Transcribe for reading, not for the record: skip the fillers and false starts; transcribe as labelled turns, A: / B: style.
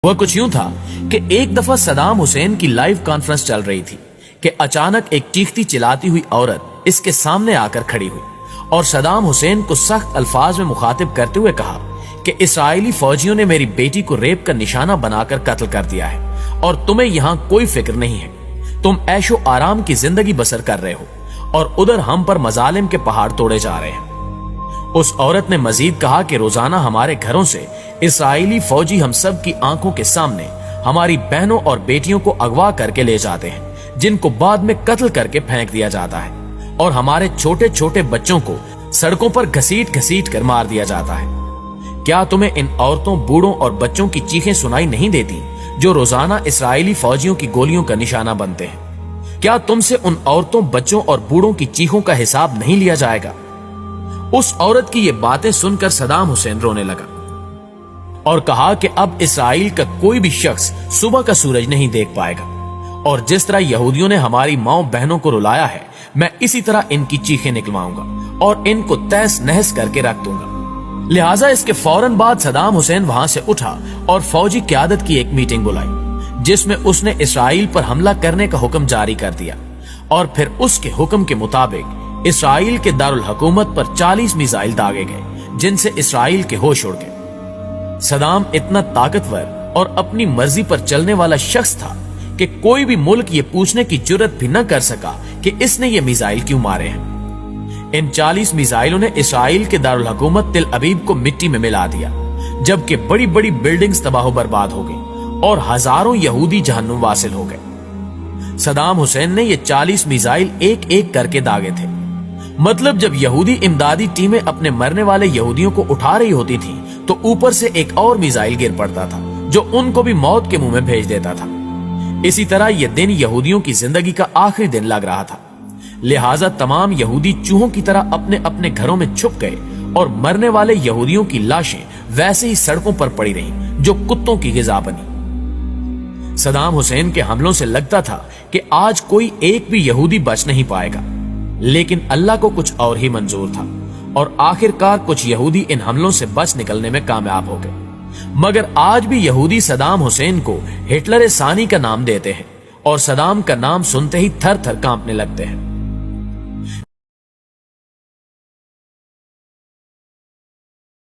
A: وہ کچھ یوں تھا کہ ایک دفعہ صدام حسین کی لائیو کانفرنس چل رہی تھی کہ اچانک ایک چیختی چلاتی ہوئی عورت اس کے سامنے آ کر کھڑی ہوئی اور صدام حسین کو سخت الفاظ میں مخاطب کرتے ہوئے کہا کہ اسرائیلی فوجیوں نے میری بیٹی کو ریپ کا نشانہ بنا کر قتل کر دیا ہے اور تمہیں یہاں کوئی فکر نہیں ہے۔ تم عیش و آرام کی زندگی بسر کر رہے ہو اور ادھر ہم پر مظالم کے پہاڑ توڑے جا رہے ہیں۔ اس عورت نے مزید کہا کہ روزانہ ہمارے گھروں سے اسرائیلی فوجی ہم سب کی آنکھوں کے سامنے ہماری بہنوں اور بیٹیوں کو اغوا کر کے لے جاتے ہیں، جن کو بعد میں قتل کر کے پھینک دیا جاتا ہے، اور ہمارے چھوٹے چھوٹے بچوں کو سڑکوں پر گھسیٹ گھسیٹ کر مار دیا جاتا ہے۔ کیا تمہیں ان عورتوں، بوڑھوں اور بچوں کی چیخیں سنائی نہیں دیتی جو روزانہ اسرائیلی فوجیوں کی گولیوں کا نشانہ بنتے ہیں؟ کیا تم سے ان عورتوں، بچوں اور بوڑھوں کی چیخوں کا حساب نہیں لیا جائے گا؟ اس عورت کی یہ باتیں سن کر صدام حسین رونے لگا اور کہا کہ اب اسرائیل کا کوئی بھی شخص صبح کا سورج نہیں دیکھ پائے گا، اور جس طرح یہودیوں نے ہماری ماؤں بہنوں کو رلایا ہے، میں اسی طرح ان کی چیخیں نکلواؤں گا اور ان کو تہس نہس کر کے رکھ دوں گا۔ لہٰذا اس کے فوراً بعد صدام حسین وہاں سے اٹھا اور فوجی قیادت کی ایک میٹنگ بلائی، جس میں اس نے اسرائیل پر حملہ کرنے کا حکم جاری کر دیا، اور پھر اس کے حکم کے مطابق اسرائیل کے دارالحکومت پر 40 میزائل داغے گئے، جن سے اسرائیل کے ہوش اڑ گئے۔ صدام اتنا طاقتور اور اپنی مرضی پر چلنے والا شخص تھا کہ کوئی بھی ملک یہ پوچھنے کی جرت بھی نہ کر سکا کہ اس نے یہ میزائل کیوں مارے ہیں۔ ان 40 میزائلوں نے اسرائیل کے دارالحکومت تل ابیب کو مٹی میں ملا دیا، جبکہ بڑی بڑی بلڈنگز تباہ و برباد ہو گئی اور ہزاروں یہودی جہنم واصل ہو گئے۔ صدام حسین نے یہ 40 میزائل ایک ایک کر کے داغے تھے، مطلب جب یہودی امدادی ٹیمیں اپنے مرنے والے یہودیوں کو اٹھا رہی ہوتی تھیں تو اوپر سے ایک اور میزائل گر پڑتا تھا جو ان کو بھی موت کے منہ میں بھیج دیتا تھا۔ اسی طرح یہ دن یہودیوں کی زندگی کا آخری دن لگ رہا تھا، لہٰذا تمام یہودی چوہوں کی طرح اپنے اپنے گھروں میں چھپ گئے اور مرنے والے یہودیوں کی لاشیں ویسے ہی سڑکوں پر پڑی رہیں جو کتوں کی غذا بنی۔ صدام حسین کے حملوں سے لگتا تھا کہ آج کوئی ایک بھی یہودی بچ نہیں پائے گا، لیکن اللہ کو کچھ اور ہی منظور تھا، اور آخر کار کچھ یہودی ان حملوں سے بچ نکلنے میں کامیاب ہو گئے۔ مگر آج بھی یہودی صدام حسین کو ہٹلر ثانی کا نام دیتے ہیں اور صدام کا نام سنتے ہی تھر تھر کانپنے لگتے ہیں۔